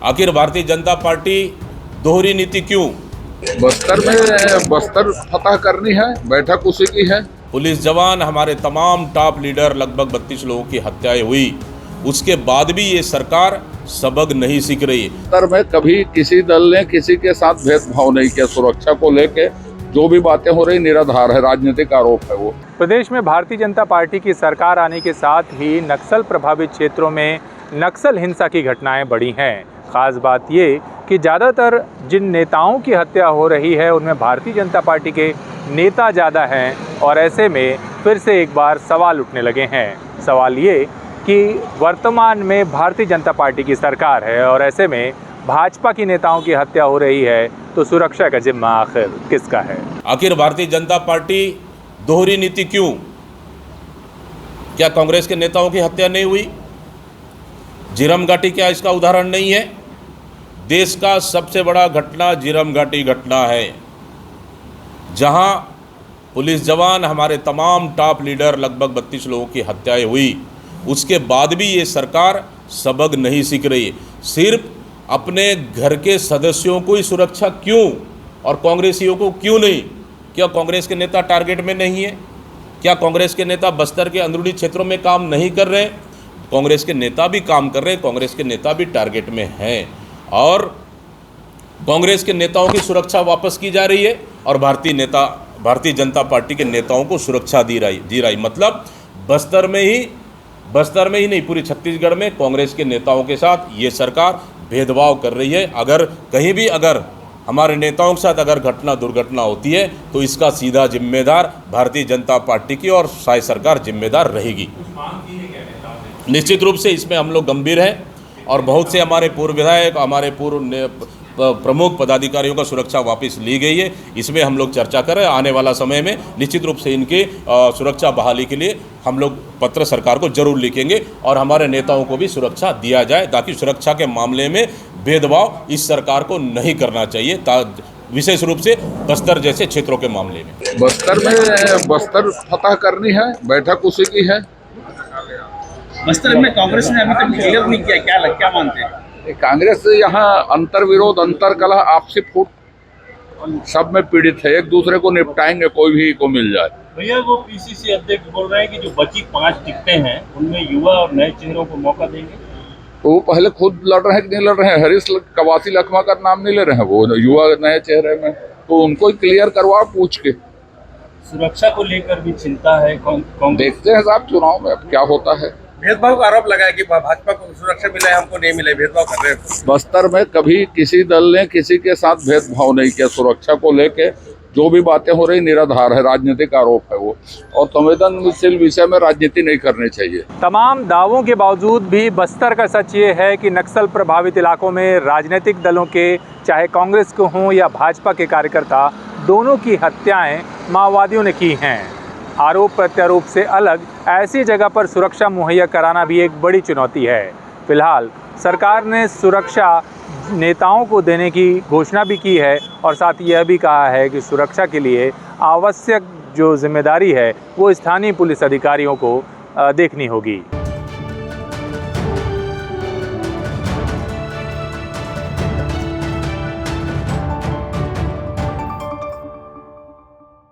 आखिर भारतीय जनता पार्टी दोहरी नीति क्यों? बस्तर फतह करनी है, बैठक उसी की है। पुलिस जवान, हमारे तमाम टॉप लीडर, लगभग 32 लोगों की हत्याएं हुई, उसके बाद भी ये सरकार सबक नहीं सीख रही। बस्तर में कभी किसी दल ने किसी के साथ भेदभाव नहीं किया। सुरक्षा को लेके जो भी बातें हो रही निराधार है, राजनीतिक आरोप है वो। प्रदेश में भारतीय जनता पार्टी की सरकार आने के साथ ही नक्सल प्रभावित क्षेत्रों में नक्सल हिंसा की घटनाएं बढ़ी हैं। खास बात ये कि ज़्यादातर जिन नेताओं की हत्या हो रही है उनमें भारतीय जनता पार्टी के नेता ज़्यादा हैं और ऐसे में फिर से एक बार सवाल उठने लगे हैं। सवाल ये कि वर्तमान में भारतीय जनता पार्टी की सरकार है और ऐसे में भाजपा की नेताओं की हत्या हो रही है, तो सुरक्षा का जिम्मा आखिर किसका है? आखिर भारतीय जनता पार्टी दोहरी नीति क्यों? क्या कांग्रेस के नेताओं की हत्या नहीं हुई? झीरम घाटी क्या इसका उदाहरण नहीं है? देश का सबसे बड़ा घटना झीरम घाटी घटना है, जहां पुलिस जवान, हमारे तमाम टॉप लीडर, लगभग 32 लोगों की हत्याएं हुई, उसके बाद भी ये सरकार सबक नहीं सीख रही। सिर्फ अपने घर के सदस्यों को ही सुरक्षा क्यों और कांग्रेसियों को क्यों नहीं? क्या कांग्रेस के नेता टारगेट में नहीं है? क्या कांग्रेस के नेता बस्तर के अंदरूनी क्षेत्रों में काम नहीं कर रहे? कांग्रेस के नेता भी काम कर रहे हैं, कांग्रेस के नेता भी टारगेट में हैं और कांग्रेस के नेताओं की सुरक्षा वापस की जा रही है और भारतीय जनता पार्टी के नेताओं को सुरक्षा दी रही। मतलब बस्तर में ही नहीं, पूरी छत्तीसगढ़ में कांग्रेस के नेताओं के साथ ये सरकार भेदभाव कर रही है। अगर कहीं भी हमारे नेताओं के साथ दुर्घटना होती है तो इसका सीधा जिम्मेदार भारतीय जनता पार्टी की और शायद सरकार जिम्मेदार रहेगी। निश्चित रूप से इसमें हम लोग गंभीर हैं और बहुत से हमारे पूर्व विधायक, हमारे पूर्व प्रमुख पदाधिकारियों का सुरक्षा वापस ली गई है। इसमें हम लोग चर्चा कर रहे हैं। आने वाला समय में निश्चित रूप से इनके सुरक्षा बहाली के लिए हम लोग पत्र सरकार को जरूर लिखेंगे और हमारे नेताओं को भी सुरक्षा दिया जाए, ताकि सुरक्षा के मामले में भेदभाव इस सरकार को नहीं करना चाहिए, विशेष रूप से बस्तर जैसे क्षेत्रों के मामले में। बस्तर फतह करनी है, बैठक उसी की है। बस्तर में कांग्रेस ने अभी तक क्लियर नहीं किया, क्या मानते हैं? कांग्रेस यहाँ अंतर विरोध, अंतर कलह, आपसी फूट सब में पीड़ित है। एक दूसरे को निपटाएंगे, कोई भी को मिल जाए। भैया, वो पीसीसी अध्यक्ष बोल रहे हैं कि जो बची 5 टिकटें हैं उनमें युवा और नए चेहरों को मौका देंगे। तो वो पहले खुद लड़ रहे हैं कि नहीं लड़ रहे हैं? हरीश कवासी लखमा का नाम नहीं ले रहे हैं वो युवा नए चेहरे में, तो उनको क्लियर करवा पूछ के। सुरक्षा को लेकर भी चिंता है। देखते हैं साहब चुनाव में अब क्या होता है। भेदभाव का आरोप लगाया कि भाजपा को सुरक्षा मिले, हमको नहीं मिले, भेदभाव कर रहे हैं। बस्तर में कभी किसी दल ने किसी के साथ भेदभाव नहीं किया। सुरक्षा को लेके जो भी बातें हो रही निराधार है, राजनीतिक आरोप है वो, और संवेदनशील विषय में राजनीति नहीं करनी चाहिए। तमाम दावों के बावजूद भी बस्तर का सच ये है कि नक्सल प्रभावित इलाकों में राजनीतिक दलों के, चाहे कांग्रेस के हों या भाजपा के कार्यकर्ता, दोनों की हत्याएं माओवादियों ने की हैं। आरोप प्रत्यारोप से अलग ऐसी जगह पर सुरक्षा मुहैया कराना भी एक बड़ी चुनौती है। फिलहाल सरकार ने सुरक्षा नेताओं को देने की घोषणा भी की है और साथ यह भी कहा है कि सुरक्षा के लिए आवश्यक जो जिम्मेदारी है वो स्थानीय पुलिस अधिकारियों को देखनी होगी।